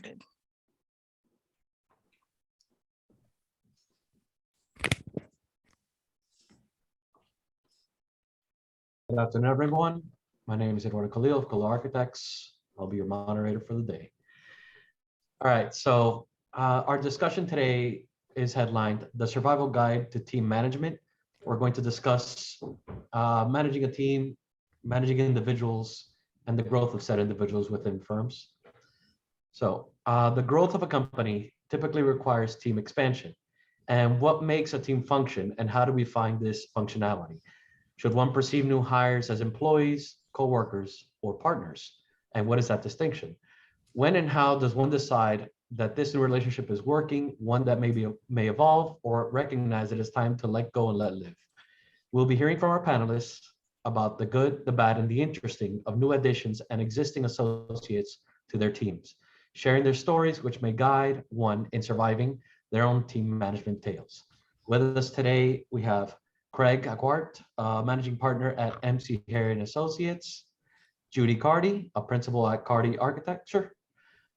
started. Good afternoon, everyone. My name is Eduardo Khalil of Khalil Architects. I'll be your moderator for the day. All right, so our discussion today is headlined The Survival Guide to Team Management. We're going to discuss managing a team, managing individuals, and the growth of said individuals within firms. So the growth of a company typically requires team expansion. And what makes a team function, and how do we find this functionality? Should one perceive new hires as employees, co-workers, or partners? And what is that distinction? When and how does one decide that this new relationship is working, one that may evolve, or recognize it is time to let go and let live? We'll be hearing from our panelists about the good, the bad, and the interesting of new additions and existing associates to their teams, sharing their stories which may guide one in surviving their own team management tales. With us today, we have Craig Aquart, managing partner at MC Harry and Associates, Judy Carty, a principal at Carty Architecture,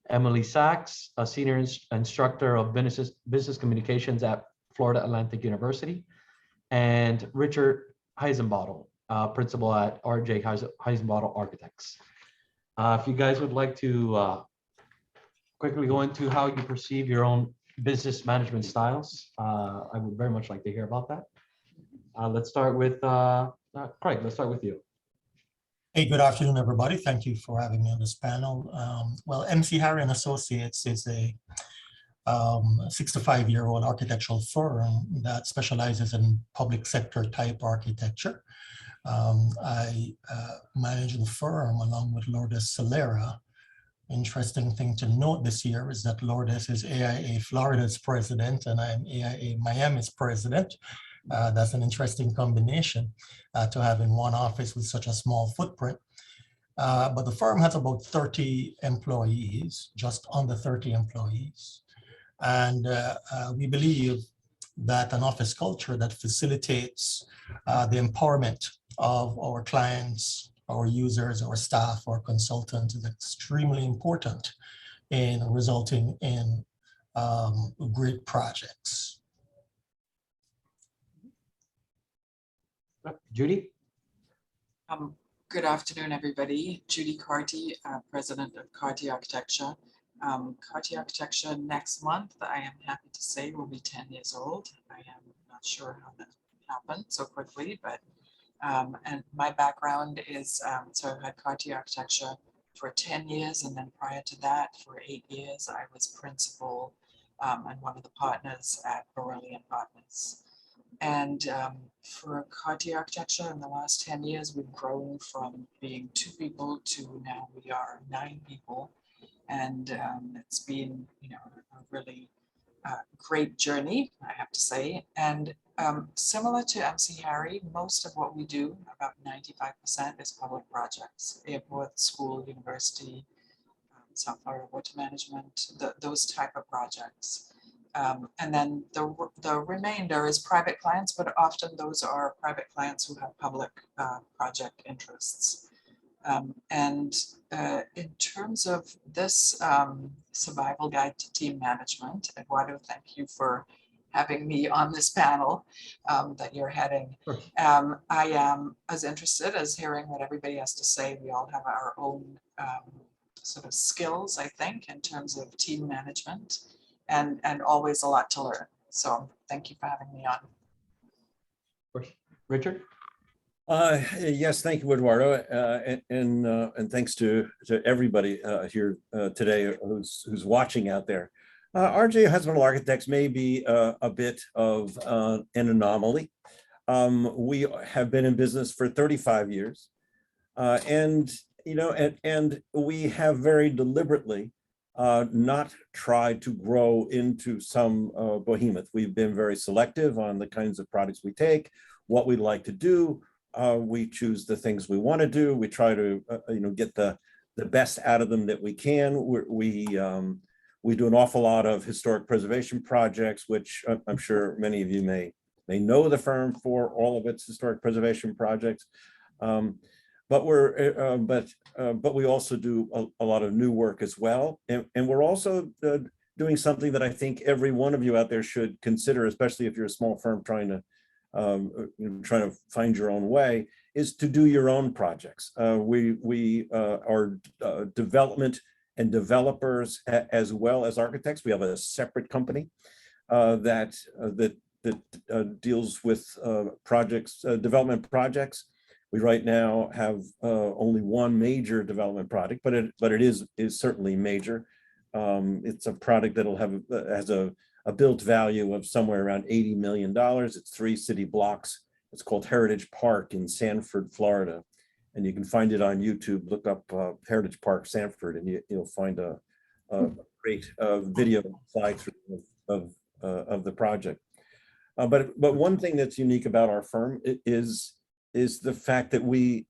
Emily Sachs, a senior instructor of business communications at Florida Atlantic University, and Richard Heisenbottle, principal at RJ Heisenbottle Architects. If you guys would like to quickly go into how you perceive your own business management styles, I would very much like to hear about that. Let's start with Craig. Let's start with you. Hey, good afternoon, everybody. Thank you for having me on this panel. Well, MC Harry and Associates is a 65-year-old architectural firm that specializes in public sector type architecture. I manage the firm along with Lourdes Solera. Interesting thing to note this year is that Lourdes is AIA Florida's president and I'm AIA Miami's president. That's an interesting combination to have in one office with such a small footprint. But the firm has about 30 employees, just under 30 employees. And we believe that an office culture that facilitates the empowerment of our clients, our users, our staff, our consultants is extremely important in resulting in great projects. Judy? Good afternoon, everybody. Judy Carty, president of Carty Architecture. Carty Architecture next month, I am happy to say, will be 10 years old. I am not sure how that happened so quickly, but and my background is, so I've had Carty Architecture for 10 years, and then prior to that, for 8 years, I was principal and one of the partners at Borelli & Partners. And for Carty Architecture, in the last 10 years, we've grown from being 2 people to now we are 9 people. And it's been, you know, a really great journey, I have to say. And similar to MC Harry, most of what we do, about 95%, is public projects, airport, school, university, South Florida water management, those type of projects. And then the remainder is private clients, but often those are private clients who have public project interests. And in terms of this survival guide to team management, Eduardo, thank you for having me on this panel that you're heading. I am as interested as hearing what everybody has to say. We all have our own sort of skills, I think, in terms of team management. And always a lot to learn. So thank you for having me on. Richard? Yes, thank you, Eduardo, and thanks to everybody here today who's watching out there. RJ Heisenbottle Architects may be a bit of an anomaly. We have been in business for 35 years, and you know, and we have very deliberately not tried to grow into some behemoth. We've been very selective on the kinds of products we take, what we'd like to do. We choose the things we want to do. We try to you know, get the best out of them that we can. We do an awful lot of historic preservation projects, which I'm sure many of you may know the firm for all of its historic preservation projects. but we also do a lot of new work as well, and we're also doing something that I think every one of you out there should consider, especially if you're a small firm trying to find your own way, is to do your own projects. We are development and developers as well as architects. We have a separate company that deals with projects, development projects. We right now have only one major development project, but it is certainly major. It's a product that'll has a built value of somewhere around $80 million. It's 3 city blocks. It's called Heritage Park in Sanford, Florida. And you can find it on YouTube. Look up Heritage Park, Sanford, and you'll find a great video fly-through of the project. But one thing that's unique about our firm is the fact that we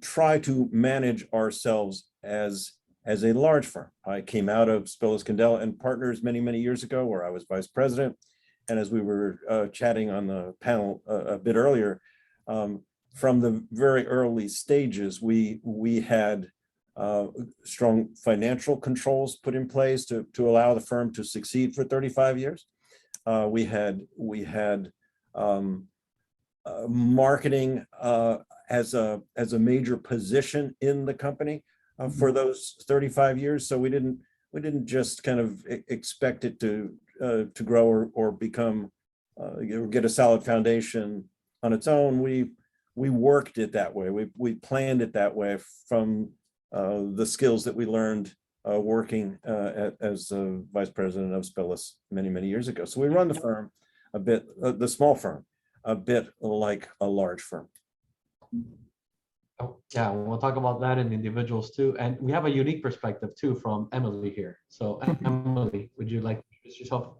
try to manage ourselves as a large firm. I came out of Spillis Candela and Partners many years ago, where I was vice president. And as we were chatting on the panel a bit earlier, from the very early stages, we had strong financial controls put in place to allow the firm to succeed for 35 years. We had marketing as a major position in the company for those 35 years. So we didn't just kind of expect it to grow or become get a solid foundation on its own. We worked it that way. We planned it that way from the skills that we learned working as the vice president of Spillis many years ago. So we run the firm a bit, the small firm, a bit like a large firm. Oh, yeah, we'll talk about that in individuals too. And we have a unique perspective too from Emily here. So Emily, would you like to introduce yourself?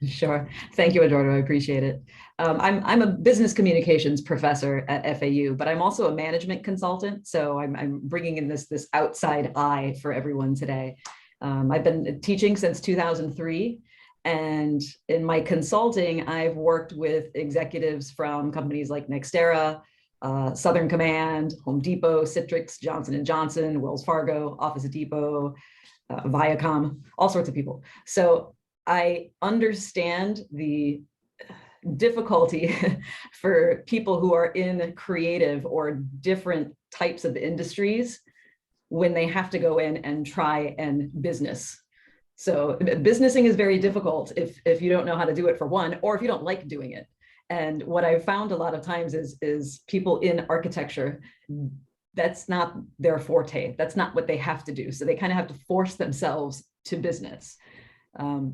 Sure. Thank you, Eduardo. I appreciate it. I'm a business communications professor at FAU, but I'm also a management consultant. So I'm bringing in this outside eye for everyone today. I've been teaching since 2003. And in my consulting, I've worked with executives from companies like Nextera, Southern Command, Home Depot, Citrix, Johnson & Johnson, Wells Fargo, Office Depot, Viacom, all sorts of people. So I understand the difficulty for people who are in creative or different types of industries when they have to go in and try and business. So businessing is very difficult if you don't know how to do it, for one, or if you don't like doing it. And what I've found a lot of times is people in architecture, that's not their forte. That's not what they have to do. So they kind of have to force themselves to business.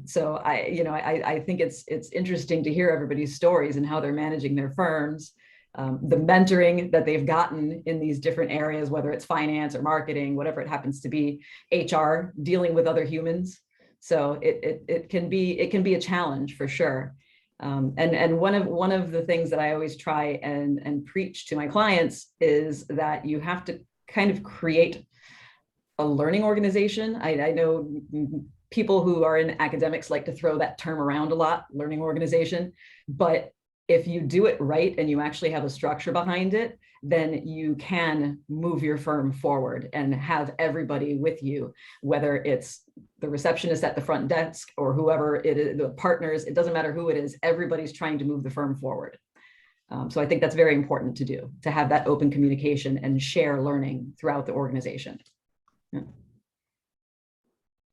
So I think it's interesting to hear everybody's stories and how they're managing their firms, the mentoring that they've gotten in these different areas, whether it's finance or marketing, whatever it happens to be, HR, dealing with other humans. So it can be a challenge for sure. And one of the things that I always try and preach to my clients is that you have to kind of create a learning organization. I know people who are in academics like to throw that term around a lot, learning organization. But if you do it right and you actually have a structure behind it, then you can move your firm forward and have everybody with you, whether it's the receptionist at the front desk or whoever it is, the partners, it doesn't matter who it is, everybody's trying to move the firm forward. So I think that's very important to do, to have that open communication and share learning throughout the organization. Yeah.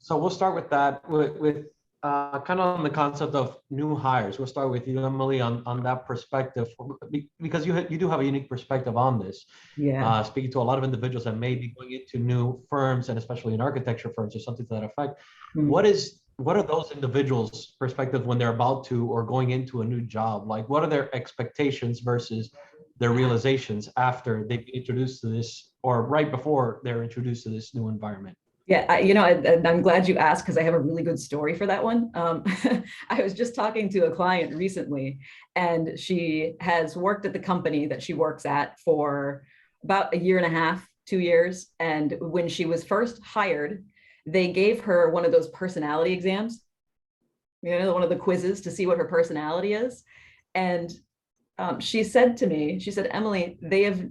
So we'll start with that, with kind of on the concept of new hires. We'll start with you, Emily, on that perspective, because you do have a unique perspective on this. Yeah. Speaking to a lot of individuals that may be going into new firms, and especially in architecture firms or something to that effect. What are those individuals' perspective when they're about to or going into a new job? Like, what are their expectations versus their realizations after they've been introduced to this, or right before they're introduced to this new environment? Yeah, I'm glad you asked, because I have a really good story for that one. I was just talking to a client recently, and she has worked at the company that she works at for about 1.5 years, 2 years. And when she was first hired, they gave her one of those personality exams, one of the quizzes to see what her personality is. And she said to me, she said, Emily, they have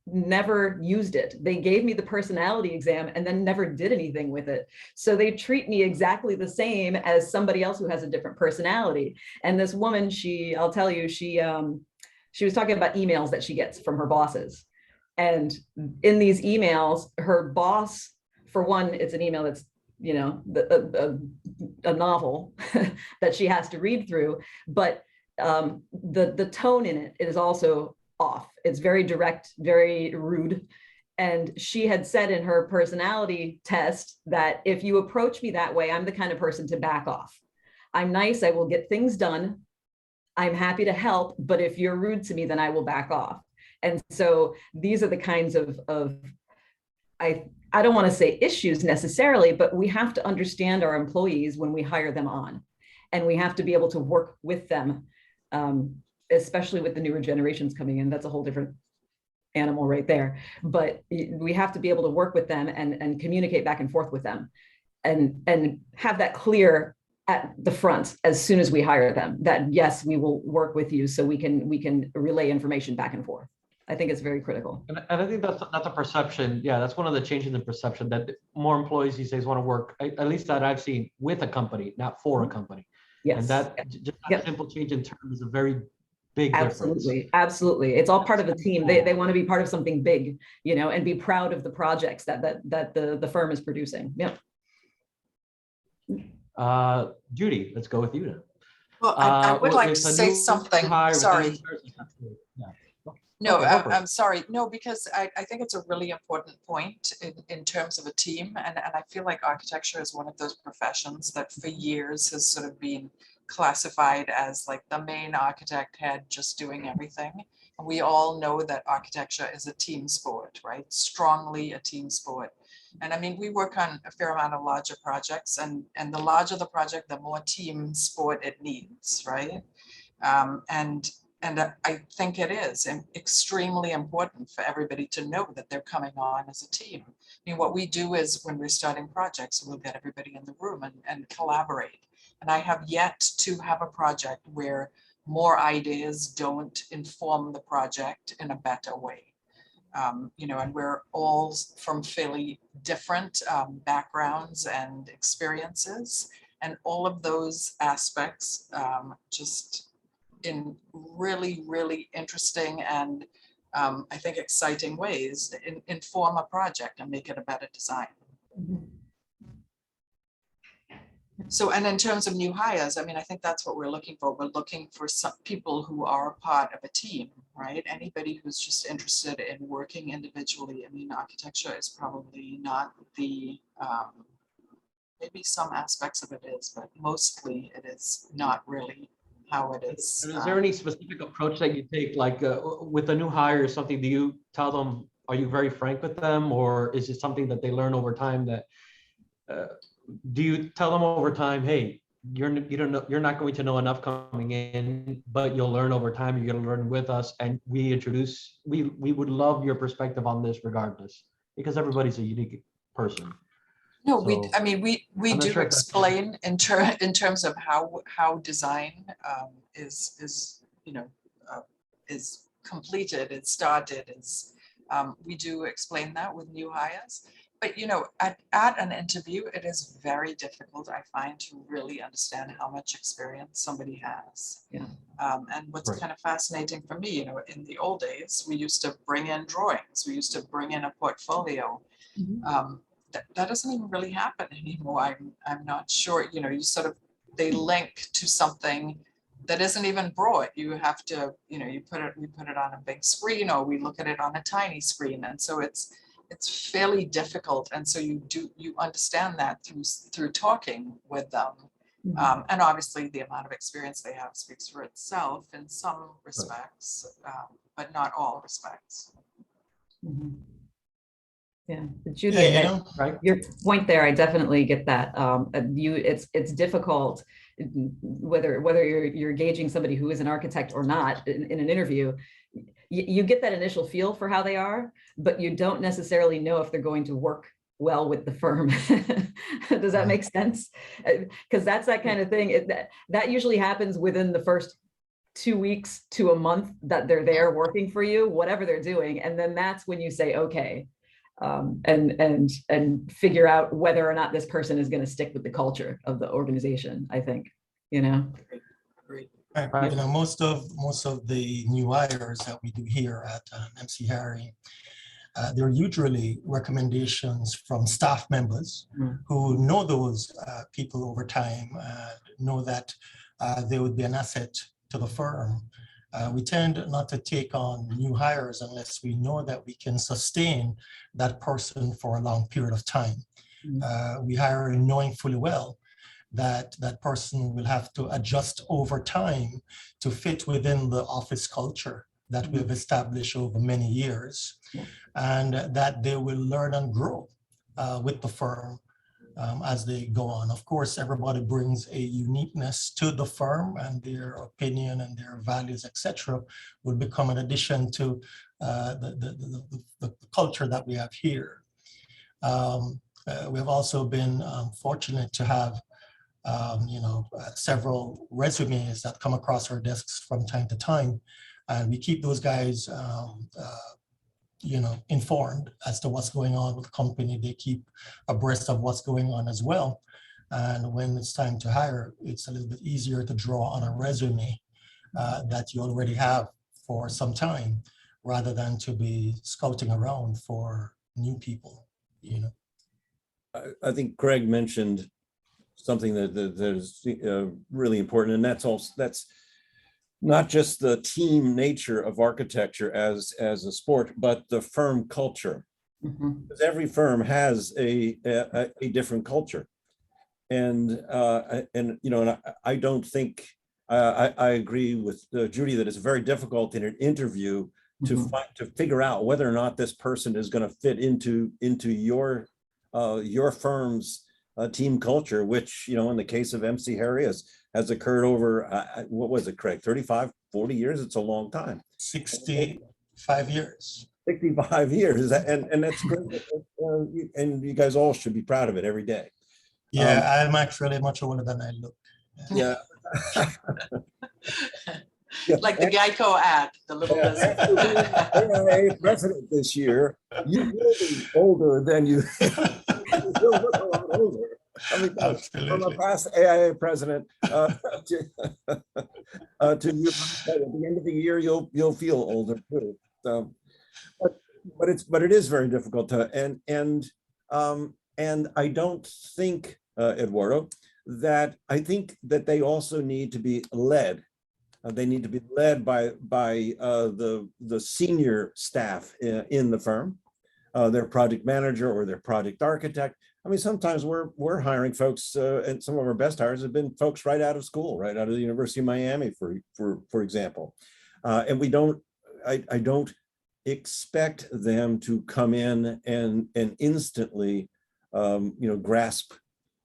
never used it. They gave me the personality exam and then never did anything with it. So they treat me exactly the same as somebody else who has a different personality. And this woman, I'll tell you, she was talking about emails that she gets from her bosses. And in these emails, her boss, for one, it's an email that's, you know, a novel that she has to read through, but the tone in it is also off. It's very direct, very rude. And she had said in her personality test that if you approach me that way, I'm the kind of person to back off. I'm nice, I will get things done. I'm happy to help, but if you're rude to me, then I will back off. And so these are the kinds of I don't want to say issues necessarily, but we have to understand our employees when we hire them on, and we have to be able to work with them, especially with the newer generations coming in. That's a whole different animal right there. But we have to be able to work with them and communicate back and forth with them, and have that clear at the front as soon as we hire them, that yes, we will work with you so we can relay information back and forth. I think it's very critical. And I think that's a perception. Yeah, that's one of the changes in perception, that more employees these days want to work, at least that I've seen, with a company, not for a company. Yes. And that just a simple change in terms is a very big Absolutely. difference. Absolutely. It's all part of a team. They want to be part of something big, you know, and be proud of the projects that the firm is producing. Yep. Judy, let's go with you now. Well, I would like to say something. Sorry. Yeah. No, Okay, I'm sorry. No, because I think it's a really important point in terms of a team. And I feel like architecture is one of those professions that for years has sort of been classified as like the main architect head just doing everything. And we all know that architecture is a team sport, right? Strongly a team sport. And I mean, we work on a fair amount of larger projects, and the larger the project, the more team sport it needs, right? And I think it is extremely important for everybody to know that they're coming on as a team. I mean, what we do is when we're starting projects, we'll get everybody in the room and collaborate. And I have yet to have a project where more ideas don't inform the project in a better way. You know, and we're all from fairly different backgrounds and experiences, and all of those aspects just in really, really interesting and I think exciting ways inform a project and make it a better design. So, and in terms of new hires, I mean, I think that's what we're looking for. We're looking for some people who are part of a team, right? Anybody who's just interested in working individually. I mean, architecture is probably not the, maybe some aspects of it is, but mostly it is not really how it is. And is there any specific approach that you take, like with a new hire or something? Do you tell them, are you very frank with them, or is it something that they learn over time? That do you tell them over time, hey, you're not going to know enough coming in, but you'll learn over time. You're going to learn with us, and we would love your perspective on this regardless, because everybody's a unique person. No, So, I mean, we do sure explain in terms of how design is you know is completed, it's started, is we do explain that with new hires. But you know, at an interview, it is very difficult, I find, to really understand how much experience somebody has. Yeah. And what's kind of fascinating for me, you know, in the old days, we used to bring in drawings, we used to bring in a portfolio. That doesn't even really happen anymore. I'm not sure, you know, they link to something that isn't even broad. You have to, you know, we put it on a big screen, or we look at it on a tiny screen. And so it's fairly difficult. And so you understand that through talking with them. And obviously the amount of experience they have speaks for itself in some respects, but not all respects. Yeah, Judy, right? your point there, I definitely get that. It's difficult whether you're gauging somebody who is an architect or not in an interview. You get that initial feel for how they are, but you don't necessarily know if they're going to work well with the firm. Does that make sense? Because that's that kind of thing. That usually happens within the first 2 weeks to a month that they're there working for you, whatever they're doing. And then that's when you say, okay, and figure out whether or not this person is going to stick with the culture of the organization, I think, you know. Great. Right. You know, most of the new hires that we do here at MC Harry, they're usually recommendations from staff members who know those people over time, know that they would be an asset to the firm. We tend not to take on new hires unless we know that we can sustain that person for a long period of time. We hire knowing fully well that that person will have to adjust over time to fit within the office culture that we have established over many years, and that they will learn and grow with the firm as they go on. Of course, everybody brings a uniqueness to the firm, and their opinion and their values, etc., will become an addition to the culture that we have here. We've also been fortunate to have several resumes that come across our desks from time to time, and we keep those guys informed as to what's going on with the company. They keep abreast of what's going on as well. And when it's time to hire, it's a little bit easier to draw on a resume that you already have for some time, rather than to be scouting around for new people, you know. I think Greg mentioned something that is really important, and that's not just the team nature of architecture as a sport, but the firm culture. Because every firm has a different culture, and I don't think I agree with Judy that it's very difficult in an interview to figure out whether or not this person is going to fit into your firm's team culture, which, in the case of MC Harry has occurred over, what was it, Craig, 35, 40 years? It's a long time. 65 years. 65 years, and that's great. And you guys all should be proud of it every day. Yeah, I'm actually much older than I look. Yeah. Like the Geico ad, the little business. AIA president this year, you will be older than you. You'll look a lot older. I mean, from a past AIA president to you, at the end of the year, you'll feel older too. So, but it is very difficult to and I don't think, Eduardo, that I think that they also need to be led. They need to be led by the senior staff in the firm, their project manager or their project architect. I mean, sometimes we're hiring folks, and some of our best hires have been folks right out of school, right out of the University of Miami, for example. And I don't expect them to come in and instantly, grasp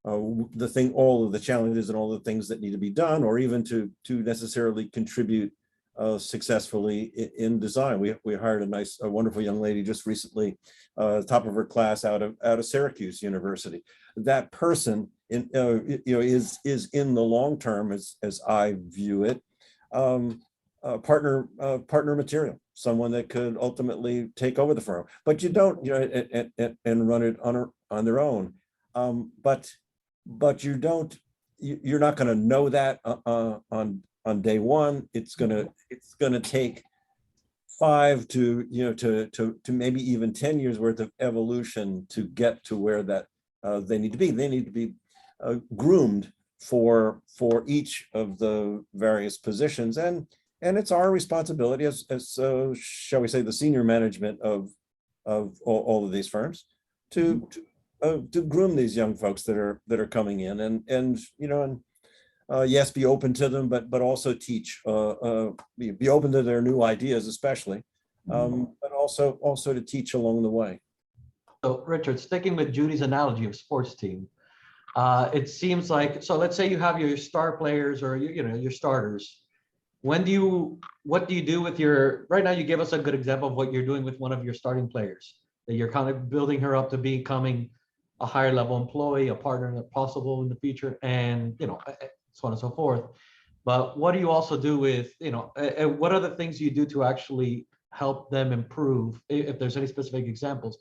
all of the challenges and all the things that need to be done, or even to necessarily contribute successfully in design. We hired a wonderful young lady just recently, top of her class out of Syracuse University. That person is in the long term, as I view it, partner material, someone that could ultimately take over the firm. But you don't, and run it on their own. But you're not going to know that on day one. It's gonna take 5 to maybe even 10 years worth of evolution to get to where that they need to be. They need to be groomed for each of the various positions, and it's our responsibility as shall we say, the senior management of all of these firms to groom these young folks that are coming in, and yes, be open to them, but also teach, be open to their new ideas, especially, but also to teach along the way. So Richard, sticking with Judy's analogy of sports team, it seems like, so let's say you have your star players or your starters. What do you do with right now you gave us a good example of what you're doing with one of your starting players, that you're kind of building her up to becoming a higher level employee, a partner if possible in the future, and so on and so forth. But what do you also do with, what other things do you do to actually help them improve, if there's any specific examples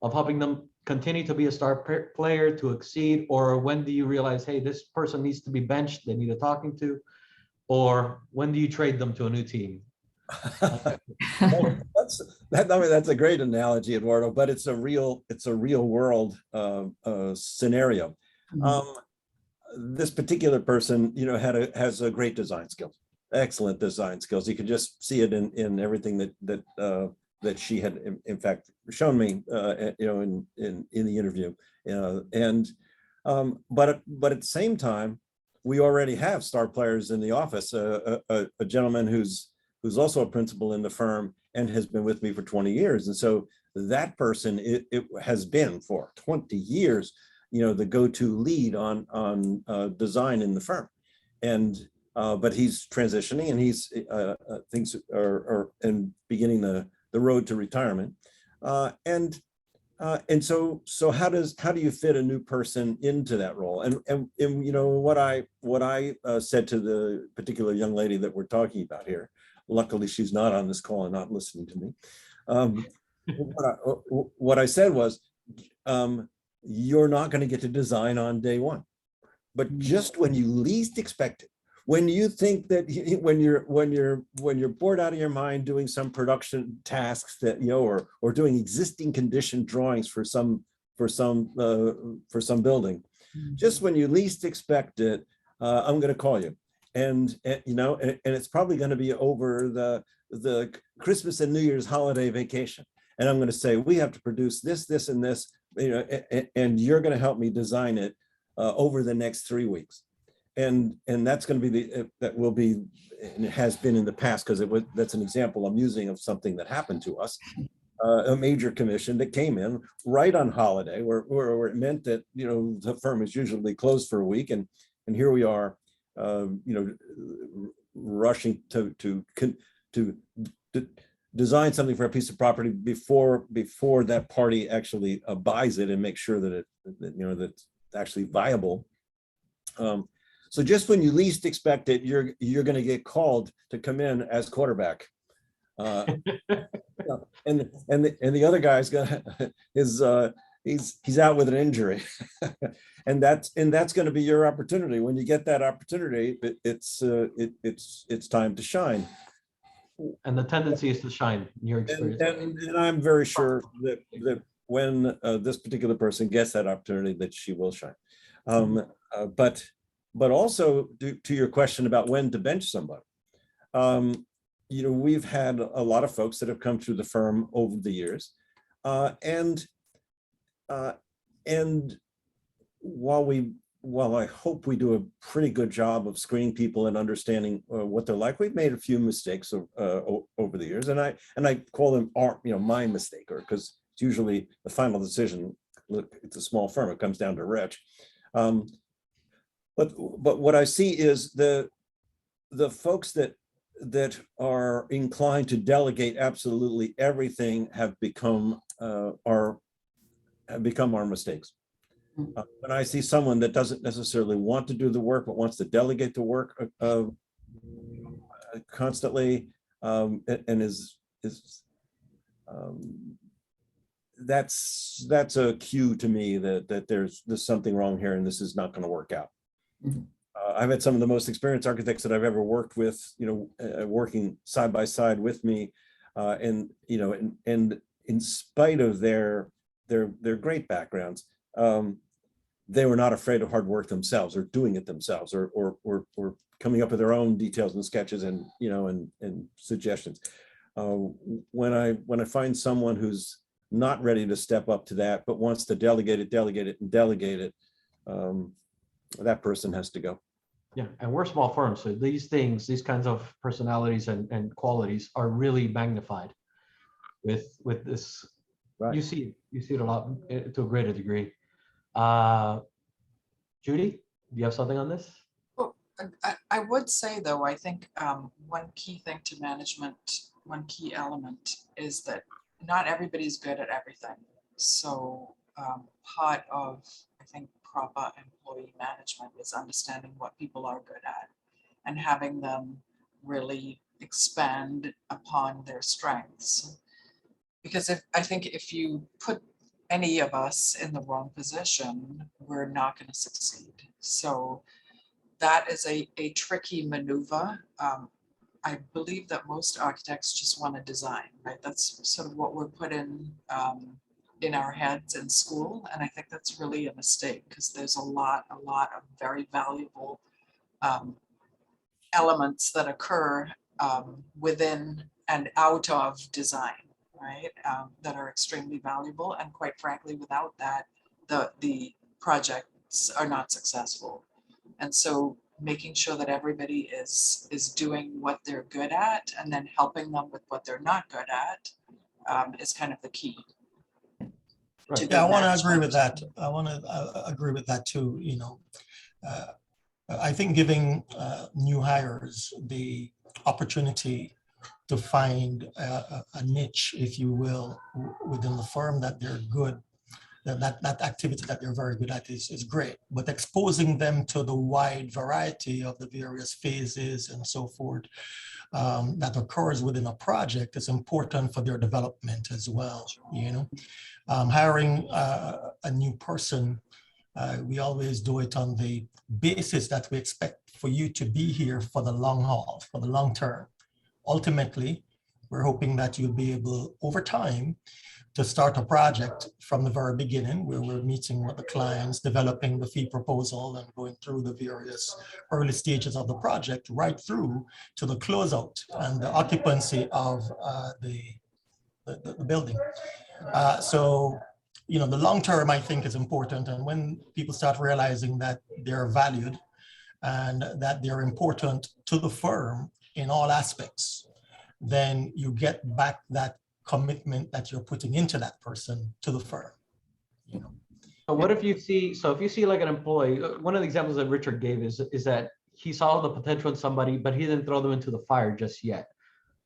of helping them continue to be a star player, to exceed, or when do you realize, hey, this person needs to be benched, they need a talking to, or when do you trade them to a new team? Well, that's a great analogy, Eduardo, but it's a real world scenario. This particular person, has a great design skills, excellent design skills. You can just see it in everything that she had in fact shown me, in the interview. But at the same time, we already have star players in the office. A gentleman who's also a principal in the firm and has been with me for 20 years, and so that person it has been for 20 years, the go-to lead on design in the firm, but he's transitioning, and he's things are and beginning the road to retirement, and so how do you fit a new person into that role? And what I said to the particular young lady that we're talking about here, luckily she's not on this call and not listening to me. What I said was, you're not going to get to design on day one, but just when you least expect it, when you think that when you're bored out of your mind doing some production tasks that or doing existing condition drawings for some building, just when you least expect it, I'm going to call you, and it's probably going to be over the Christmas and New Year's holiday vacation, and I'm going to say, we have to produce this and this, and you're going to help me design it over the next 3 weeks. And that's going to be that will be, and it has been in the past, because that's an example I'm using of something that happened to us, a major commission that came in right on holiday, where it meant that the firm is usually closed for a week, and here we are, rushing to design something for a piece of property before that party actually buys it and make sure that that's actually viable. So just when you least expect it, you're going to get called to come in as quarterback, and the other guy's he's out with an injury, and that's going to be your opportunity. When you get that opportunity, it's time to shine. And the tendency is to shine, in your experience. And I'm very sure that when this particular person gets that opportunity, that she will shine. But also to your question about when to bench somebody, we've had a lot of folks that have come through the firm over the years, and while I hope we do a pretty good job of screening people and understanding what they're like, we've made a few mistakes over the years, and I call them my mistake, because it's usually the final decision. Look, it's a small firm; it comes down to Rich. But what I see is the folks that are inclined to delegate absolutely everything have become our mistakes. When I see someone that doesn't necessarily want to do the work, but wants to delegate the work constantly, and is that's a cue to me that there's something wrong here, and this is not going to work out. I've had some of the most experienced architects that I've ever worked with, working side by side with me, and in spite of their great backgrounds, they were not afraid of hard work themselves, or doing it themselves, or coming up with their own details and sketches and suggestions. When I find someone who's not ready to step up to that, but wants to delegate it, that person has to go. Yeah, and we're small firms, so these kinds of personalities and qualities are really magnified with this. Right. You see it a lot, to a greater degree. Judy, do you have something on this? Well, I would say, though, I think one key thing to management, one key element is that not everybody's good at everything. So part of, I think, proper employee management is understanding what people are good at and having them really expand upon their strengths. Because I think if you put any of us in the wrong position, we're not going to succeed. So that is a tricky maneuver. I believe that most architects just want to design, right? That's sort of what we're put in our heads in school. And I think that's really a mistake, because there's a lot of very valuable elements that occur within and out of design, right? That are extremely valuable. And quite frankly, without that, the projects are not successful. And so making sure that everybody is doing what they're good at, and then helping them with what they're not good at is kind of the key. Right. Yeah, I want to agree with that. I want to agree with that too. You know, I think giving new hires the opportunity to find a niche, if you will, within the firm that they're good, that activity that they're very good at is great. But exposing them to the wide variety of the various phases and so forth that occurs within a project is important for their development as well. You know, hiring a new person, we always do it on the basis that we expect for you to be here for the long haul, for the long term. Ultimately, we're hoping that you'll be able, over time, to start a project from the very beginning, where we're meeting with the clients, developing the fee proposal, and going through the various early stages of the project, right through to the closeout and the occupancy of the building. So, you know, the long term, I think, is important. And when people start realizing that they're valued and that they're important to the firm in all aspects, then you get back that commitment that you're putting into that person to the firm. You know. So what if you see, so if you see like an employee, one of the examples that Richard gave is that he saw the potential in somebody, but he didn't throw them into the fire just yet.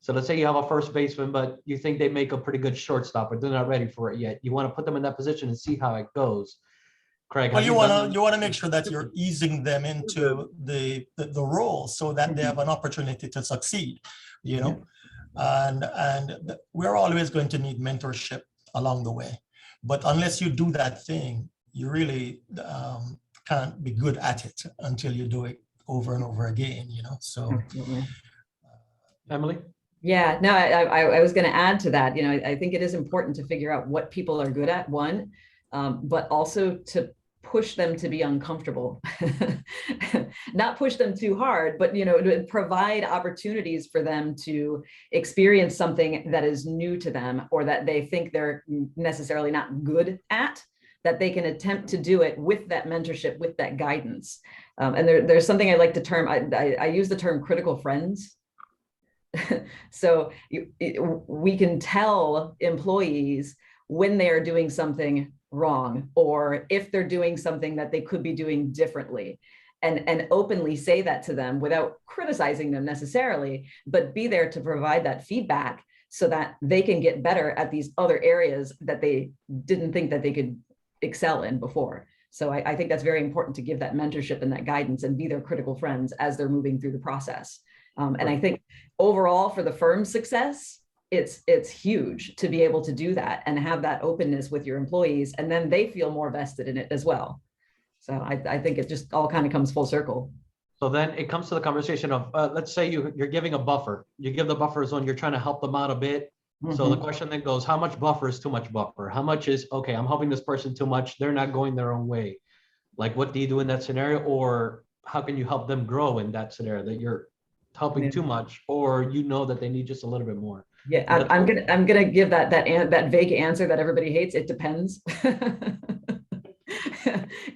So let's say you have a first baseman, but you think they make a pretty good shortstop, but they're not ready for it yet. You want to put them in that position and see how it goes. Craig, well, you want to make sure that you're easing them into the role so that they have an opportunity to succeed. You know. And we're always going to need mentorship along the way. But unless you do that thing, you really can't be good at it until you do it over and over again, you know, so. Emily? Yeah, no, I was going to add to that. You know, I think it is important to figure out what people are good at, one, but also to push them to be uncomfortable, not push them too hard, but, you know, to provide opportunities for them to experience something that is new to them, or that they think they're necessarily not good at, that they can attempt to do it with that mentorship, with that guidance. And there's something I like to term, I use the term critical friends. So we can tell employees when they are doing something wrong, or if they're doing something that they could be doing differently, and openly say that to them without criticizing them necessarily, but be there to provide that feedback so that they can get better at these other areas that they didn't think that they could excel in before. So I think that's very important, to give that mentorship and that guidance and be their critical friends as they're moving through the process. And I think overall for the firm's success, it's huge to be able to do that and have that openness with your employees, and then they feel more vested in it as well. So I think it just all kind of comes full circle. So then it comes to the conversation of, let's say you're giving a buffer. You give the buffer zone, you're trying to help them out a bit. So the question then goes, how much buffer is too much buffer? How much is, okay, I'm helping this person too much, they're not going their own way. Like, what do you do in that scenario? Or how can you help them grow in that scenario, that you're helping too much, or you know that they need just a little bit more? Yeah, I'm gonna give that vague answer that everybody hates. It depends.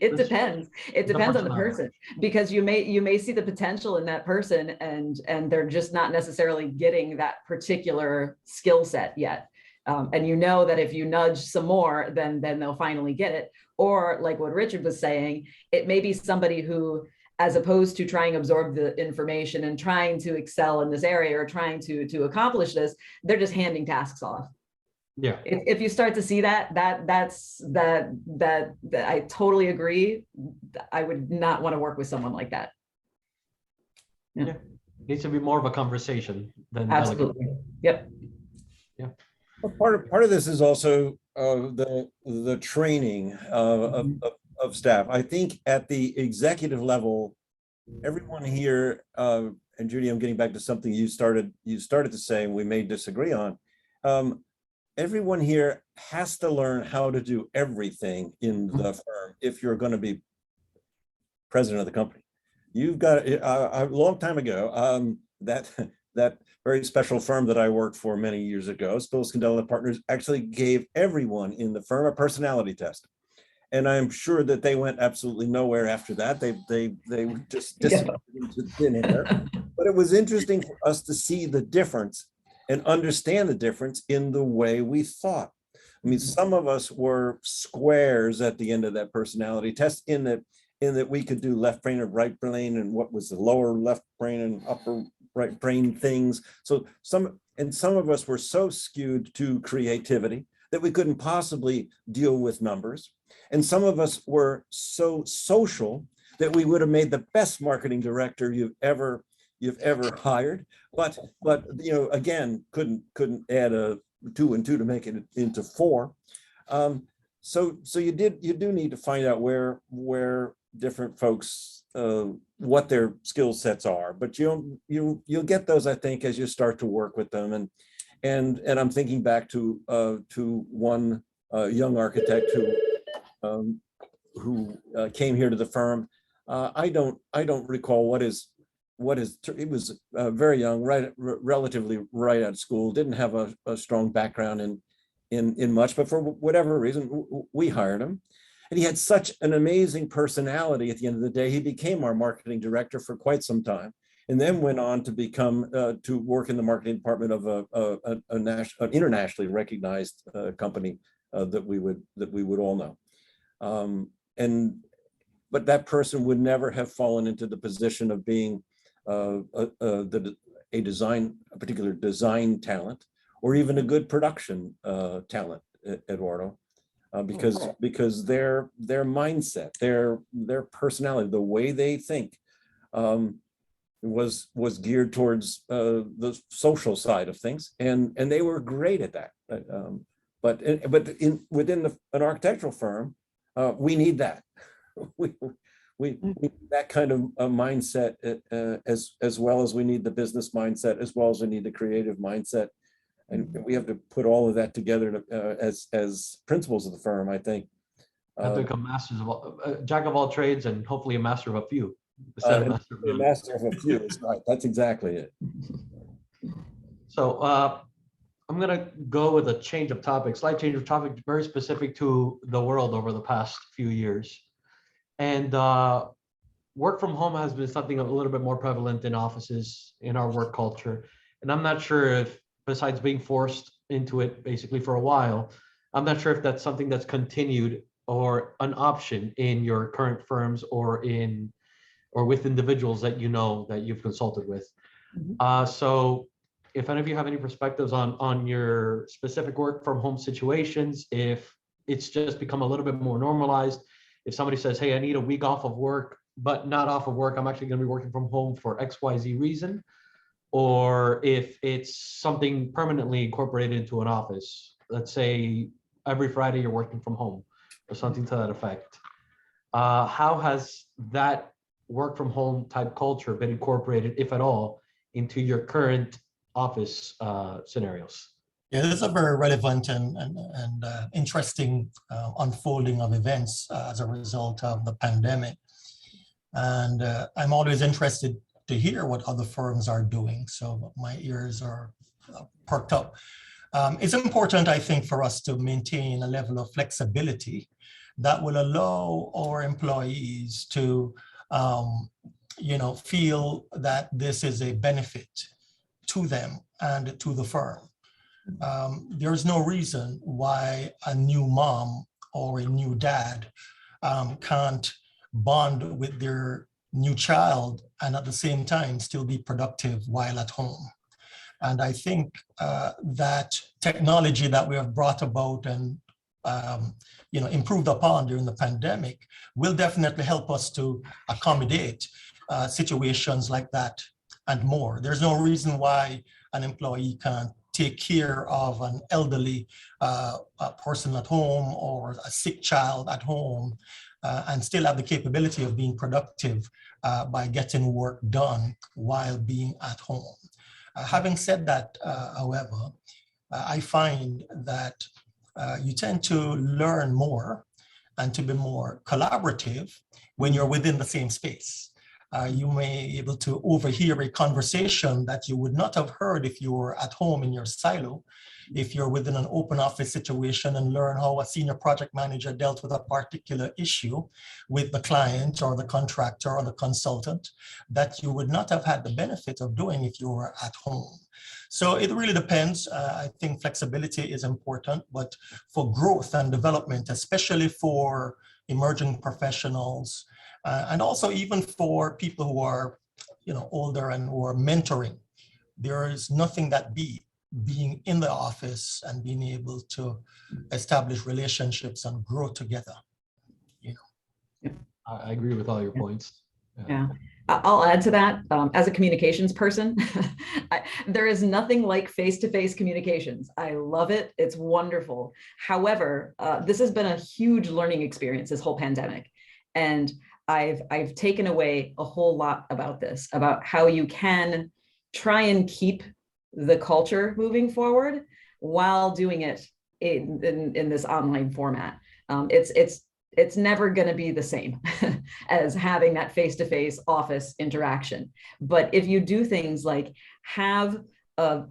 It depends. It depends on the person, because you may see the potential in that person, and they're just not necessarily getting that particular skill set yet. And you know that if you nudge some more, then they'll finally get it. Or like what Richard was saying, it may be somebody who, as opposed to trying to absorb the information and trying to excel in this area or trying to accomplish this, they're just handing tasks off. Yeah. If you start to see that I totally agree. I would not want to work with someone like that. Needs to be more of a conversation than delegate. Absolutely. Yep. But part of this is also the training of staff. I think at the executive level, everyone here, and Judy, I'm getting back to something you started to say, and we may disagree on. Everyone here has to learn how to do everything in the firm if you're going to be president of the company. You've got a long time ago, that very special firm that I worked for many years ago, Spillis Candela Partners, actually gave everyone in the firm a personality test. And I'm sure that they went absolutely nowhere after that. They were just disappeared into thin air. But it was interesting for us to see the difference and understand the difference in the way we thought. I mean, some of us were squares at the end of that personality test in that we could do left brain and right brain and what was the lower left brain and upper right brain things. So some of us were so skewed to creativity that we couldn't possibly deal with numbers. And some of us were so social that we would have made the best marketing director you've ever hired, but again, couldn't add a 2 and 2 to make it into 4. So you do need to find out where different folks what their skill sets are, but you'll get those, I think, as you start to work with them. And I'm thinking back to one young architect who came here to the firm. I don't recall what he was very young, relatively right out of school, didn't have a strong background in much, but for whatever reason, we hired him. And he had such an amazing personality. At the end of the day, he became our marketing director for quite some time, and then went on to become to work in the marketing department of an internationally recognized company that we would all know. But that person would never have fallen into the position of being a particular design talent, or even a good production talent, Eduardo, because their mindset, their personality, the way they think, was geared towards the social side of things, and they were great at that. But within an architectural firm, we need that. We need that kind of mindset as well as we need the business mindset, as well as we need the creative mindset, and we have to put all of that together as principals of the firm, I think. Have to become masters of all, jack of all trades, and hopefully a master of a few. A master of a few is right. That's exactly it. So I'm gonna go with a change of topic, slight change of topic, very specific to the world over the past few years. And work from home has been something a little bit more prevalent in offices, in our work culture. And I'm not sure if, besides being forced into it basically for a while, I'm not sure if that's something that's continued or an option in your current firms or with individuals that that you've consulted with. So if any of you have any perspectives on your specific work from home situations, if it's just become a little bit more normalized, if somebody says, hey, I need a week off of work, but not off of work, I'm actually going to be working from home for XYZ reason, or if it's something permanently incorporated into an office, let's say every Friday you're working from home or something to that effect. How has that work from home type culture been incorporated, if at all, into your current office scenarios? Yeah, this is a very relevant and interesting unfolding of events as a result of the pandemic. And I'm always interested to hear what other firms are doing. So my ears are perked up. It's important, I think, for us to maintain a level of flexibility that will allow our employees to, feel that this is a benefit to them and to the firm. There's no reason why a new mom or a new dad can't bond with their new child and at the same time still be productive while at home. And I think that technology that we have brought about and improved upon during the pandemic will definitely help us to accommodate situations like that and more. There's no reason why an employee can't take care of an elderly a person at home or a sick child at home and still have the capability of being productive by getting work done while being at home. Having said that, however, I find that you tend to learn more and to be more collaborative when you're within the same space. You may be able to overhear a conversation that you would not have heard if you were at home in your silo, if you're within an open office situation, and learn how a senior project manager dealt with a particular issue with the client or the contractor or the consultant that you would not have had the benefit of doing if you were at home. So it really depends. I think flexibility is important, but for growth and development, especially for emerging professionals, and also even for people who are, older and who are mentoring, there is nothing that being in the office and being able to establish relationships and grow together. I agree with all your points. Yeah. I'll add to that. As a communications person, there is nothing like face-to-face communications. I love it. It's wonderful. However, this has been a huge learning experience, this whole pandemic. And I've taken away a whole lot about this, about how you can try and keep the culture moving forward while doing it in this online format. It's never going to be the same as having that face-to-face office interaction. But if you do things like have a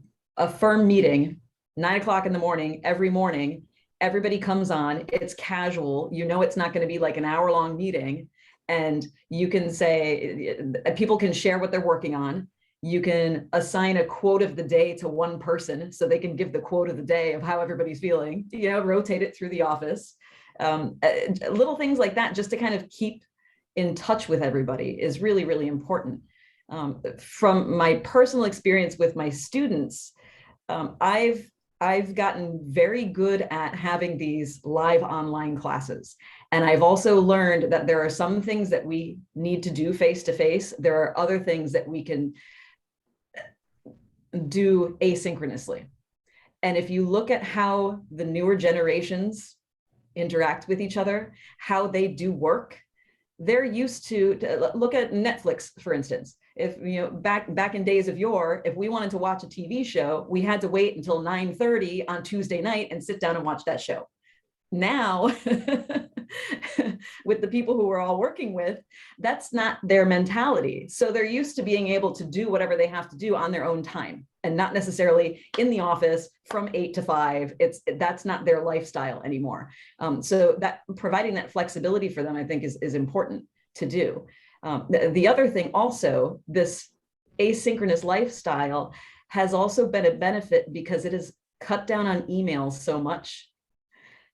firm meeting, 9 o'clock in the morning, every morning, everybody comes on, it's casual, it's not going to be like an hour-long meeting. And you can say, people can share what they're working on. You can assign a quote of the day to one person so they can give the quote of the day of how everybody's feeling, rotate it through the office. Little things like that, just to kind of keep in touch with everybody, is really, really important. From my personal experience with my students, I've gotten very good at having these live online classes. And I've also learned that there are some things that we need to do face-to-face. There are other things that we can do asynchronously. And if you look at how the newer generations interact with each other, how they do work, they're used to look at Netflix, for instance. If back in days of yore, if we wanted to watch a TV show, we had to wait until 9:30 on Tuesday night and sit down and watch that show. Now, with the people who we're all working with, that's not their mentality. So they're used to being able to do whatever they have to do on their own time, and not necessarily in the office from 8 to 5. That's not their lifestyle anymore. So that providing that flexibility for them, I think, is important to do. The other thing also, this asynchronous lifestyle has also been a benefit because it has cut down on emails so much.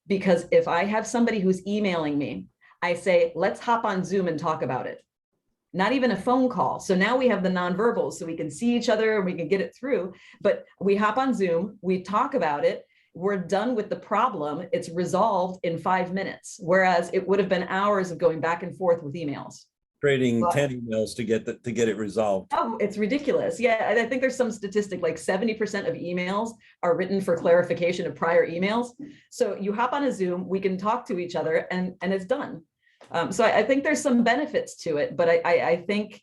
Because if I have somebody who's emailing me, I say, let's hop on Zoom and talk about it. Not even a phone call. So now we have the nonverbals, so we can see each other and we can get it through. But we hop on Zoom, we talk about it, we're done with the problem, it's resolved in 5 minutes, whereas it would have been hours of going back and forth with emails. Trading 10 emails to get it resolved. Oh, it's ridiculous. Yeah, I think there's some statistic like 70% of emails are written for clarification of prior emails. So you hop on a Zoom, we can talk to each other, and it's done. So I think there's some benefits to it, but I think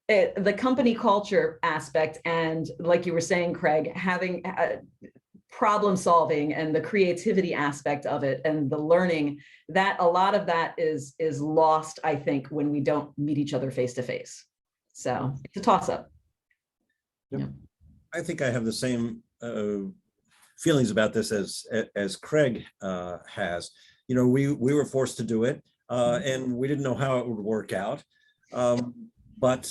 the company culture aspect, and like you were saying, Craig, having problem solving and the creativity aspect of it and the learning, that a lot of that is lost, I think, when we don't meet each other face to face. So it's a toss up. Yep. Yeah. I think I have the same feelings about this as Craig has. We were forced to do it, and we didn't know how it would work out. But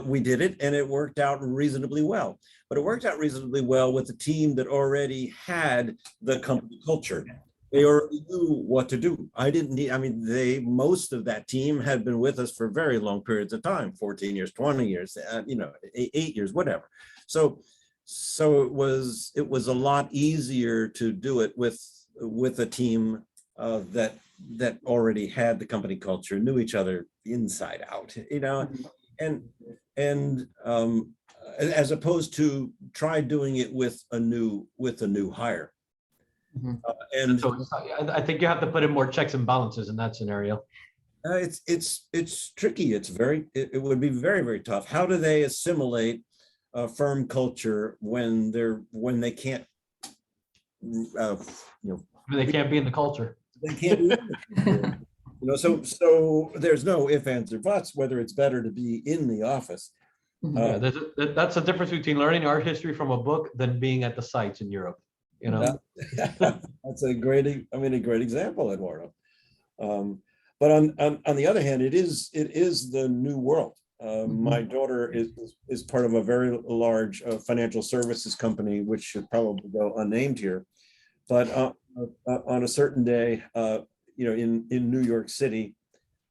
we did it, and it worked out reasonably well. But it worked out reasonably well with a team that already had the company culture. They already knew what to do. Most of that team had been with us for very long periods of time, 14 years, 20 years, 8 years, whatever. So it was a lot easier to do it with a team that already had the company culture, knew each other inside out. and as opposed to try doing it with a new hire. Mhm. And So I think you have to put in more checks and balances in that scenario. it's tricky. It would be very, very tough. How do they assimilate firm culture when they can't They can't be in the culture. they can't be in the so there's no ifs, ands, or buts whether it's better to be in the office. Yeah, that's the difference between learning art history from a book than being at the sites in Europe. That's a great example, Eduardo. But on the other hand, it is the new world. My daughter is part of a very large financial services company, which should probably go unnamed here. But on a certain day, in New York City,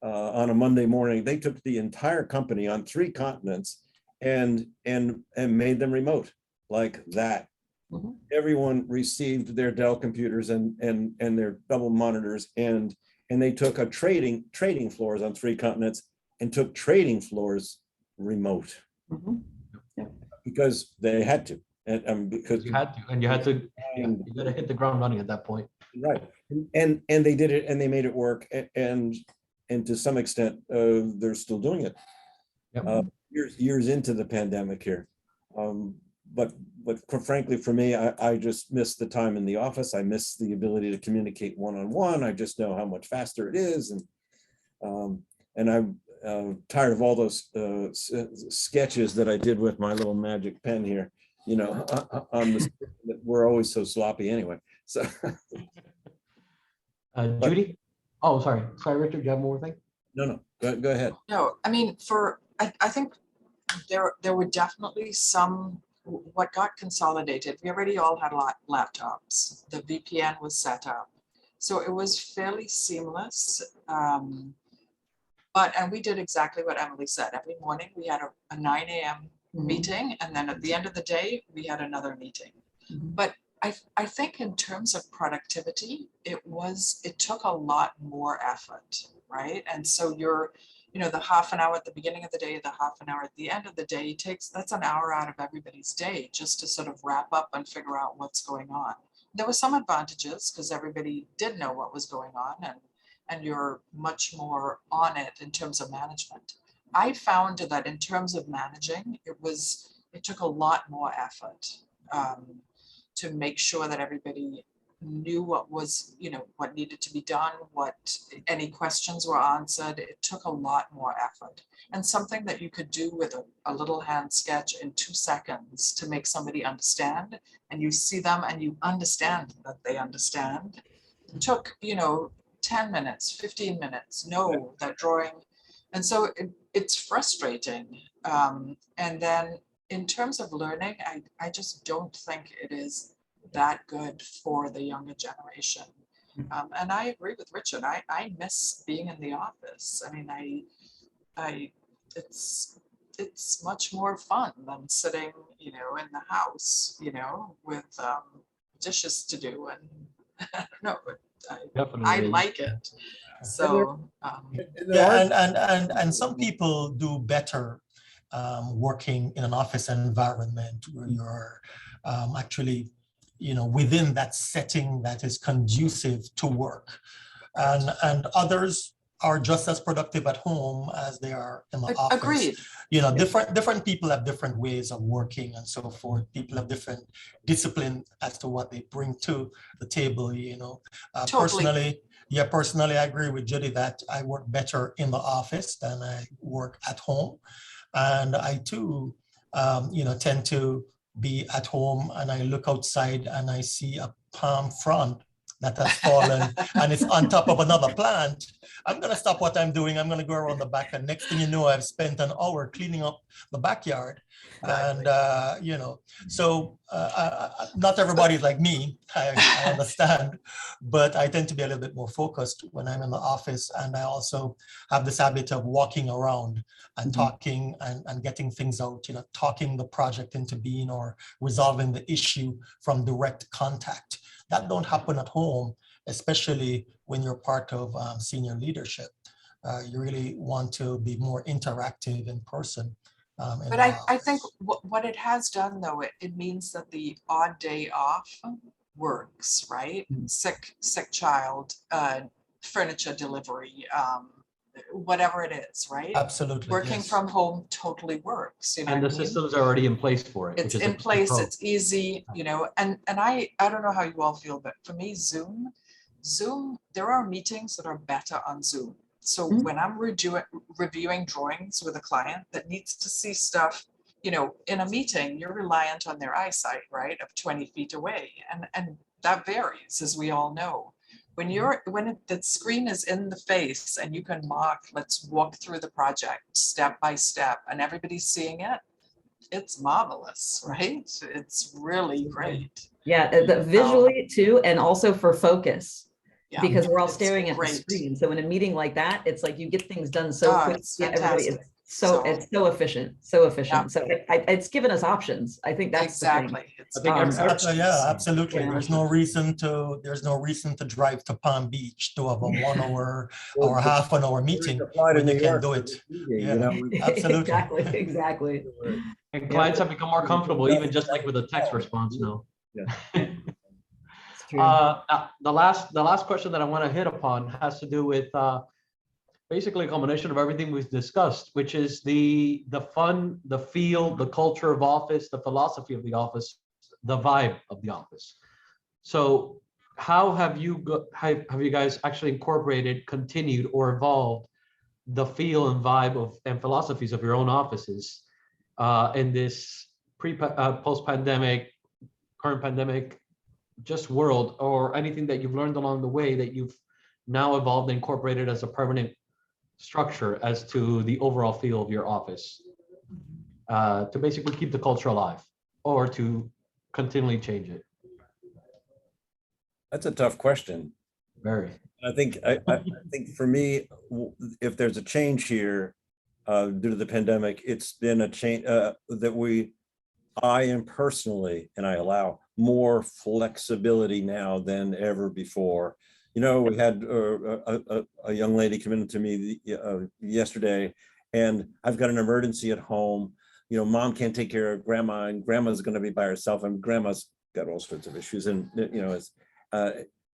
on a Monday morning, they took the entire company on 3 continents and made them remote like that. Everyone received their Dell computers and their double monitors, and they took a trading floors on 3 continents and took trading floors remote because they had to, and because you had to, and you got to hit the ground running at that point. Right, and they did it, and they made it work, and to some extent, they're still doing it. Yep. Years into the pandemic here. But frankly, for me, I just miss the time in the office. I miss the ability to communicate one-on-one. I just know how much faster it is. And I'm tired of all those sketches that I did with my little magic pen here, on the that we're always so sloppy anyway. So Judy? Oh, sorry, Richard, do you have more thing? No, go ahead. No, I mean, I think there were definitely some, what got consolidated. We already all had laptops. The VPN was set up. So it was fairly seamless. And we did exactly what Emily said. Every morning we had a 9 a.m. meeting. And then at the end of the day, we had another meeting. But I think in terms of productivity, it took a lot more effort, right? And so the half an hour at the beginning of the day, the half an hour at the end of the day that's an hour out of everybody's day just to sort of wrap up and figure out what's going on. There were some advantages because everybody did know what was going on, and you're much more on it in terms of management. I found that in terms of managing, it took a lot more effort to make sure that everybody knew what was, what needed to be done, what any questions were answered. It took a lot more effort, and something that you could do with a little hand sketch in 2 seconds to make somebody understand, and you see them and you understand that they understand. It took, 10 minutes, 15 minutes, no, that drawing. And so it's frustrating. And then in terms of learning, I just don't think it is that good for the younger generation. And I agree with Richard. I miss being in the office. I mean, it's much more fun than sitting, in the house, with dishes to do. And I don't know, but I like it. So and some people do better working in an office environment where you're actually within that setting that is conducive to work, and others are just as productive at home as they are in the office. Agreed. Different people have different ways of working and so forth. People have different discipline as to what they bring to the table. Totally. Personally, I agree with Judy that I work better in the office than I work at home, and I too, tend to be at home and I look outside and I see a palm frond that has fallen and it's on top of another plant. I'm going to stop what I'm doing. I'm going to go around the back, and next thing you know, I've spent an hour cleaning up the backyard. And, so not everybody's like me, I understand, but I tend to be a little bit more focused when I'm in the office. And I also have this habit of walking around and talking and getting things out, talking the project into being or resolving the issue from direct contact. That don't happen at home, especially when you're part of senior leadership. you really want to be more interactive in person. But I think what it has done, though, it means that the odd day off works, right? Sick child, furniture delivery, whatever it is, right? Absolutely. Working yes. from home totally works. You know And what the I mean? systems are already in place for it. It's which is in place, it's easy, you know, and I don't know how you all feel, but for me, Zoom, there are meetings that are better on Zoom. So when I'm reviewing drawings with a client that needs to see stuff, you know, in a meeting, you're reliant on their eyesight, right, of 20 feet away. And that varies, as we all know. When the screen is in the face and you can mark, let's walk through the project step by step, and everybody's seeing it, it's marvelous, right? It's really great. Yeah, visually too, and also for focus. Yeah, Because we're all it's staring at the great. screen. So in a meeting like that, it's like you get things done so quick. It's Yeah, everybody, fantastic. it's so efficient, so efficient. Yeah. So it's given us options. I think that's exactly. It's I think Yeah, absolutely. Yeah. There's no reason to drive to Palm Beach to have a 1 hour or half an hour meeting when you can do it. Yeah, absolutely. exactly. And clients have become more comfortable, even just like with a text response now. Yeah. It's true. The last question that I want to hit upon has to do with basically a combination of everything we've discussed, which is the fun, the feel, the culture of office, the philosophy of the office, the vibe of the office. So how have you guys actually incorporated, continued, or evolved the feel and vibe of and philosophies of your own offices in this post-pandemic, current pandemic, just world, or anything that you've learned along the way that you've now evolved and incorporated as a permanent structure as to the overall feel of your office, to basically keep the culture alive or to continually change it? That's a tough question. Very. I think for me, if there's a change here due to the pandemic, it's been a change that I am personally, and I allow more flexibility now than ever before. You know, we had a young lady come in to me yesterday, and I've got an emergency at home. You know, mom can't take care of grandma, and grandma's going to be by herself, and grandma's got all sorts of issues. And you know,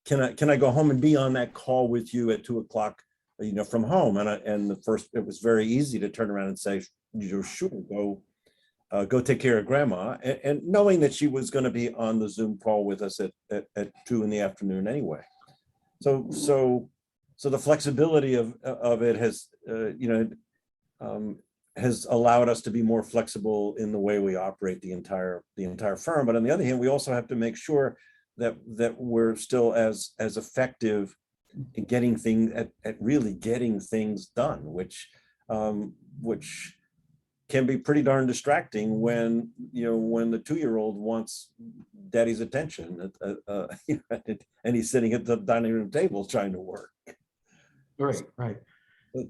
can I go home and be on that call with you at 2 o'clock? You know, from home. And it was very easy to turn around and say, you know, sure, go take care of grandma, and knowing that she was going to be on the Zoom call with us at 2 in the afternoon anyway. So the flexibility of it has has allowed us to be more flexible in the way we operate the entire firm. But on the other hand, we also have to make sure that we're still as effective in getting things at really getting things done, which can be pretty darn distracting when the 2-year-old wants daddy's attention, and he's sitting at the dining room table trying to work. Right.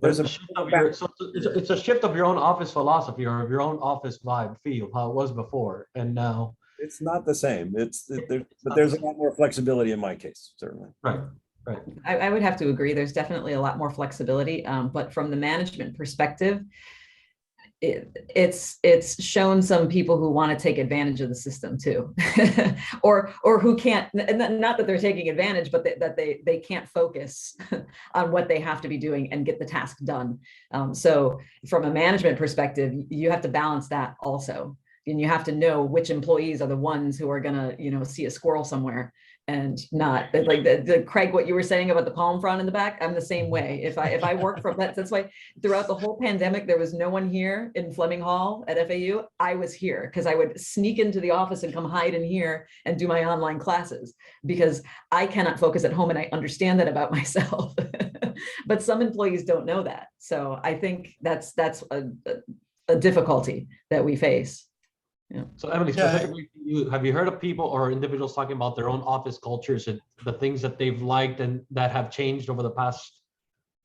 There's it's a shift of your own office philosophy or of your own office vibe, feel, how it was before and now. It's not the same. But there's a lot more flexibility in my case, certainly. Right. I would have to agree. There's definitely a lot more flexibility, but from the management perspective, it's shown some people who want to take advantage of the system too, or who can't. Not that they're taking advantage, but that they can't focus on what they have to be doing and get the task done. So from a management perspective, you have to balance that also. And you have to know which employees are the ones who are gonna, see a squirrel somewhere and not like the Craig, what you were saying about the palm frond in the back. I'm the same way. If I work from that's why throughout the whole pandemic, there was no one here in Fleming Hall at FAU. I was here because I would sneak into the office and come hide in here and do my online classes because I cannot focus at home, and I understand that about myself. But some employees don't know that. So I think that's a difficulty that we face. Yeah. So Emily, specifically, have you heard of people or individuals talking about their own office cultures and the things that they've liked and that have changed over the past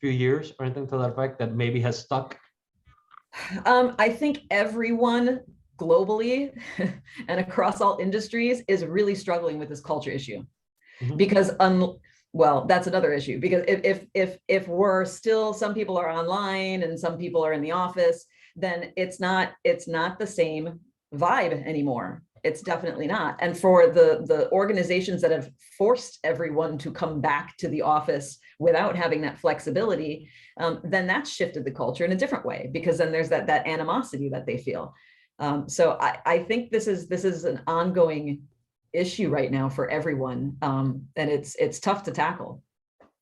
few years or anything to that effect that maybe has stuck? I think everyone globally and across all industries is really struggling with this culture issue, because Well, that's another issue, because if we're still, some people are online and some people are in the office, then it's not the same vibe anymore. It's definitely not. And for the organizations that have forced everyone to come back to the office without having that flexibility, then that's shifted the culture in a different way, because then there's that animosity that they feel. So I think this is an ongoing issue right now for everyone, and it's tough to tackle.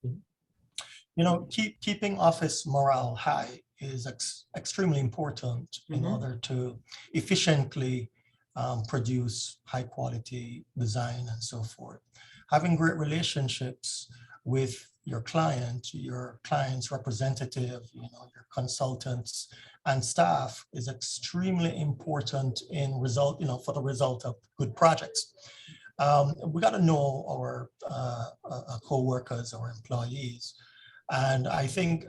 You know, keeping office morale high is extremely important in order to efficiently produce high quality design and so forth. Having great relationships with your client's representative, your consultants and staff is extremely important in for the result of good projects. We got to know our co-workers, our employees. And I think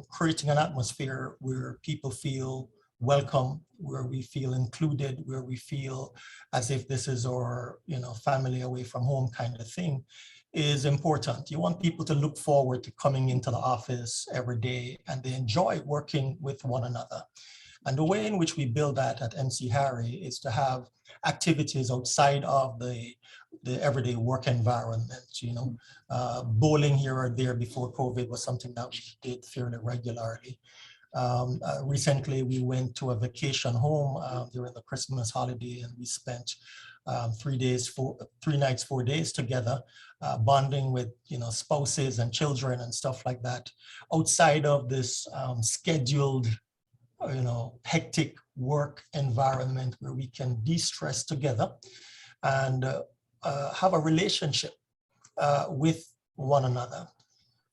creating an atmosphere where people feel welcome, where we feel included, where we feel as if this is our, family away from home kind of thing is important. You want people to look forward to coming into the office every day, and they enjoy working with one another. And the way in which we build that at MC Harry is to have activities outside of the everyday work environment. Bowling here or there before COVID was something that we did fairly regularly. Recently, we went to a vacation home during the Christmas holiday, and we spent 3 nights, 4 days together, bonding with spouses and children and stuff like that, outside of this scheduled, hectic work environment where we can de-stress together and have a relationship with one another.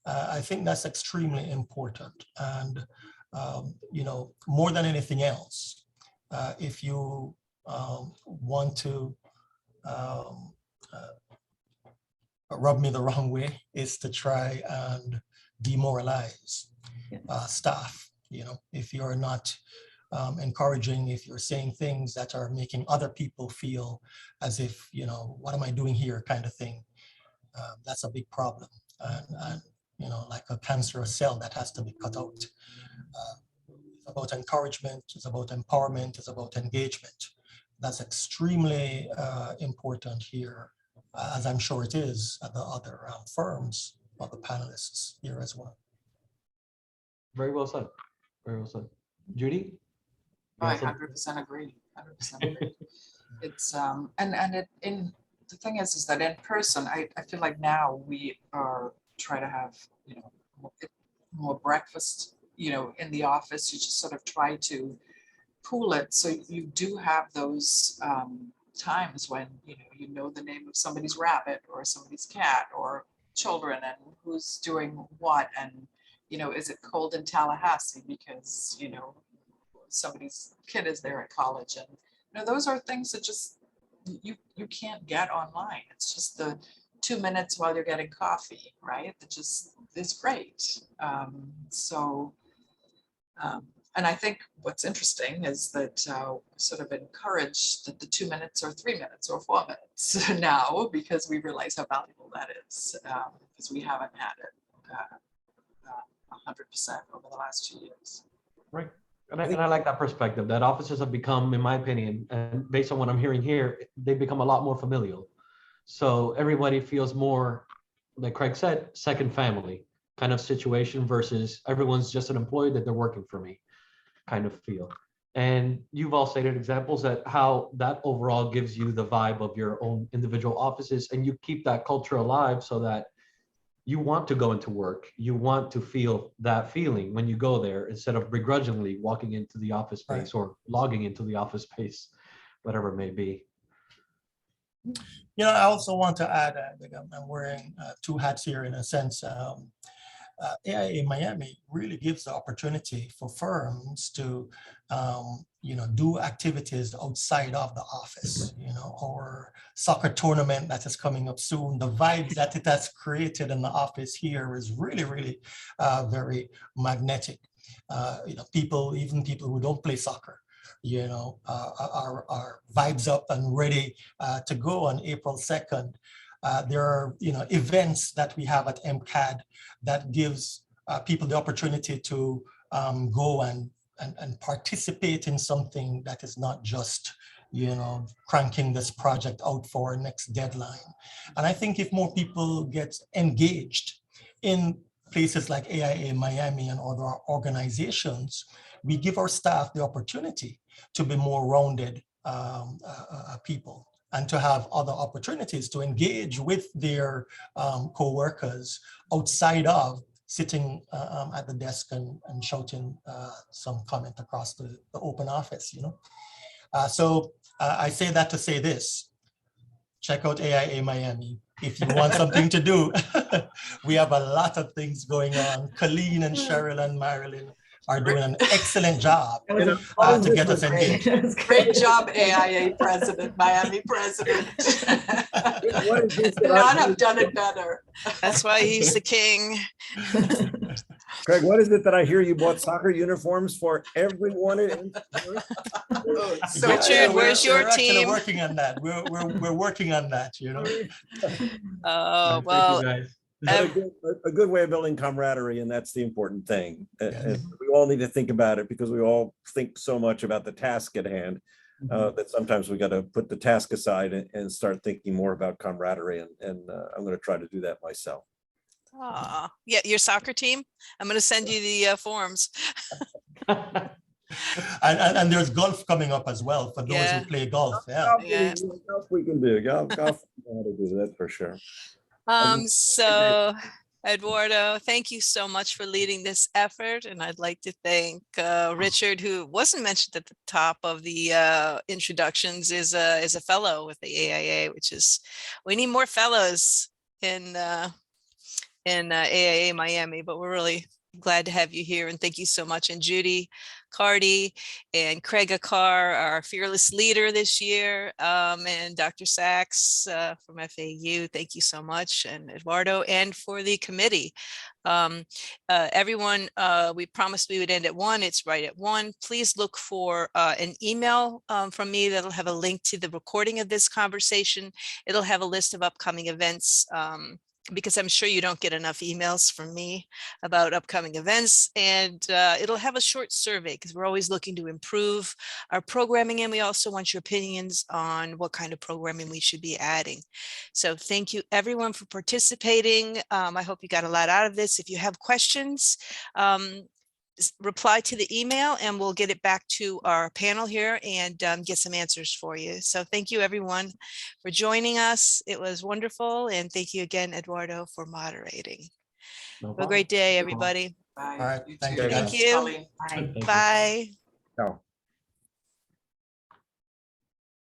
I think that's extremely important. And, more than anything else, if you want to rub me the wrong way, is to try and demoralize staff. If you're not encouraging, if you're saying things that are making other people feel as if, what am I doing here kind of thing, that's a big problem. And like a cancerous cell that has to be cut out. It's about encouragement, it's about empowerment, it's about engagement. That's extremely important here, as I'm sure it is at the other firms of the panelists here as well. Very well said. Very well said. Judy? I 100% agree. 100% agree. It's the thing is that in person, I feel like now we are try to have more breakfast in the office. You just sort of try to pool it so you do have those times when you know the name of somebody's rabbit or somebody's cat or children and who's doing what, and is it cold in Tallahassee because somebody's kid is there at college, and those are things that just you can't get online. It's just the 2 minutes while you're getting coffee, right? That just is great. And I think what's interesting is that sort of encourage that the 2 minutes or 3 minutes or 4 minutes now, because we realize how valuable that is, because we haven't had it 100% over the last 2 years. Right. And I like that perspective, that offices have become, in my opinion, and based on what I'm hearing here, they've become a lot more familial. So everybody feels more, like Craig said, second family kind of situation versus everyone's just an employee that they're working for me kind of feel. And you've all stated examples that how that overall gives you the vibe of your own individual offices, and you keep that culture alive so that you want to go into work. You want to feel that feeling when you go there instead of begrudgingly walking into the office space or logging into the office space, whatever it may be. I also want to add, I'm wearing two hats here in a sense. AIA Miami really gives the opportunity for firms to, do activities outside of the office, or soccer tournament that is coming up soon. The vibe that it has created in the office here is really, really very magnetic. Even people who don't play soccer, are vibes up and ready to go on April 2nd. There are events that we have at MCAD that gives people the opportunity to go and participate in something that is not just cranking this project out for our next deadline. And I think if more people get engaged in places like AIA Miami and other organizations, we give our staff the opportunity to be more rounded people and to have other opportunities to engage with their co-workers outside of sitting at the desk and shouting some comment across the open office, So I say that to say this: check out AIA Miami if you want something to do. We have a lot of things going on. Colleen and Cheryl and Marilyn are doing an excellent job to get us engaged. Great job, AIA president, Miami president. Could not have done it better. That's why he's the king. Craig, what is it that I hear you bought soccer uniforms for everyone? So Richard, where's your team? We're working on that. We're working on that, Oh, well, a good way of building camaraderie, and that's the important thing. Yes. And we all need to think about it because we all think so much about the task at hand that sometimes we got to put the task aside and start thinking more about camaraderie. And I'm going to try to do that myself. Yeah, your soccer team. I'm going to send you the forms. And there's golf coming up as well for those who play golf. Yeah. Golf we can do. Golf we know how to do that for sure. So Eduardo, thank you so much for leading this effort. And I'd like to thank Richard, who wasn't mentioned at the top of the introductions, is a fellow with the AIA, which is, we need more fellows in AIA Miami, but we're really glad to have you here, and thank you so much. And Judy, Carty, and Craig Aquart, our fearless leader this year, and Dr. Sachs from FAU, thank you so much, and Eduardo, and for the committee. Everyone, we promised we would end at 1. It's right at 1. Please look for an email from me that'll have a link to the recording of this conversation. It'll have a list of upcoming events, because I'm sure you don't get enough emails from me about upcoming events, and it'll have a short survey because we're always looking to improve our programming, and we also want your opinions on what kind of programming we should be adding. So thank you everyone for participating. I hope you got a lot out of this. If you have questions, reply to the email and we'll get it back to our panel here and get some answers for you. So thank you everyone for joining us. It was wonderful. And thank you again, Eduardo, for moderating. Have a great day, everybody. Bye. All right. You Thank too. you. Thank you. Colleen. Bye. Bye. Ciao.